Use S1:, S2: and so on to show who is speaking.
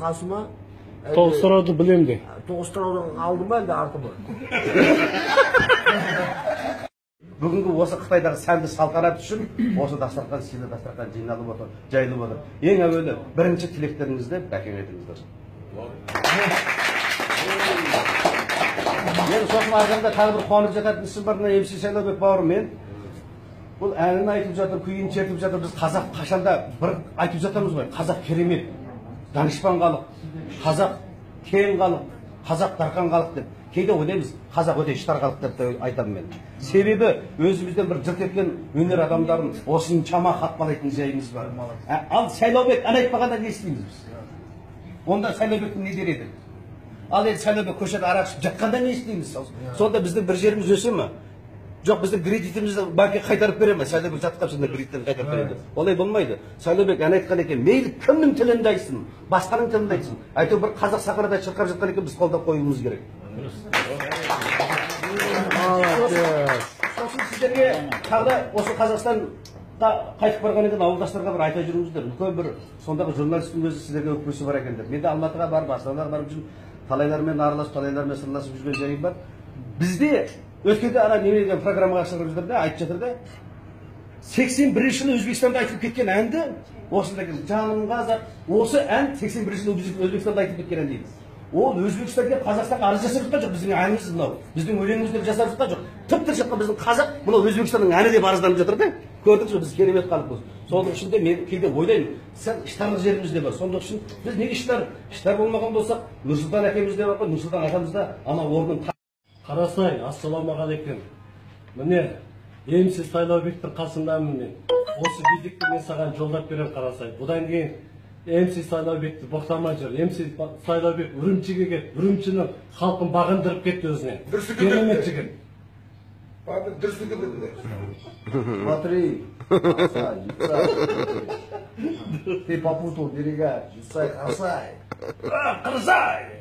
S1: Қасыма
S2: Тоғыстырауды білем де.
S1: тоғыстыраудың алдым ба, әлде артымы?
S3: Бүгінгі осы Қытайдағы сәнді салтанат үшін осы дастархан, сыйлы дастархан жиналып отыр, жайылып отыр. Ең әуелі бірінші тілектеріңізді бәкең етіңіздер. Мен сосын арқамда тағы бір қуанып жататын ісім бар, мына МС Сайлаубек бауырым, мен бұл әнін айтып жатыр, күйін шертіп жатыр. Біз қазақ қашанда бір айтып жатырмыз ғой, қазақ керемет, данышпан халық, қазақ кең халық, қазақ дархан халық деп. Кейде ойлаймыз, қазақ өте іштар халық деп айтамын мен. Себебі өзімізден бір жырт еткен өнер адамдарын осыншама хатпалайтын жайымыз бар. Ал Сайлаубек ән айтпағанда не істейміз біз? Онда Сайлаубектің не дер еді? Ал енді Сайлаубек көшеде арақ ішіп жатқанда не істейміз? Сонда біздің бір жеріміз өсе ме? Жоқ, біздің кредитімізді банкке қайтарып бере ме? Сайлаубек жатқан сонда кредиттерін қайтарып береді. Олай болмайды. Сайлаубек ән айтқан екен, мейлі кімнің тілінде айтсын, басқаның тілінде айтсын. Әйтеуір бір қазақ сахарада шырқап жатқан екен, біз қолдап қоюымыз керек. Сосын сіздерге тағы осы Қазақстанға қайтып барған екен, ауылдастарға бір айта жүріңіздер. Үлкен бір сондағы журналистің өзі сіздерге өкпесі бар екен деп. Менде Алматыға барып, Астанаға барып жүріп, талайлармен араласып, талайлармен сырласып жүрген жайым бар. Бізде өткенде ана неме деген программаға шығарып жатыр да, айтып жатыр да. 81 жылы Өзбекстанда айтылып кеткен әнді, осындай жаным қазақ, осы ән 81 жылы Өзбекстанда айтылып кеткен ән дейді. Ол Өзбекстан келіп Қазақстанға арыз жасап жатқан жоқ, біздің әніміз мынау, біздің өлеңіміз деп жасап жатқан жоқ. Тып-тыныш жатқан біздің қазақ, мынау Өзбекстанның әні деп арызданып жатыр да. Көрдіңіз бе, біз керемет халықпыз. Соның үшін де мен кейде ойлаймын, сәл іштарлық жеріміз де бар. Соның үшін біз неге іштар болмаған болсақ, Нұрсұлтан әкеміз де бар ғой, Нұрсұлтан ағамыз да ана орнын
S2: Қарасай, ассалаумағалейкум. Міне, МС Сайлаубектің қасындамын мен. Осы билікті мен саған жолдап берем, Қарасай. Бұдан кейін МС Сайлаубекті боқтамай жүр. МС Сайлаубек Үрімшіге кетті. Үрімшінің халқын бағындырып кетті өзіне. Керемет жігіт.
S1: Смотри, ты попутал берега, Исай, Қарасай.
S2: Қарасай!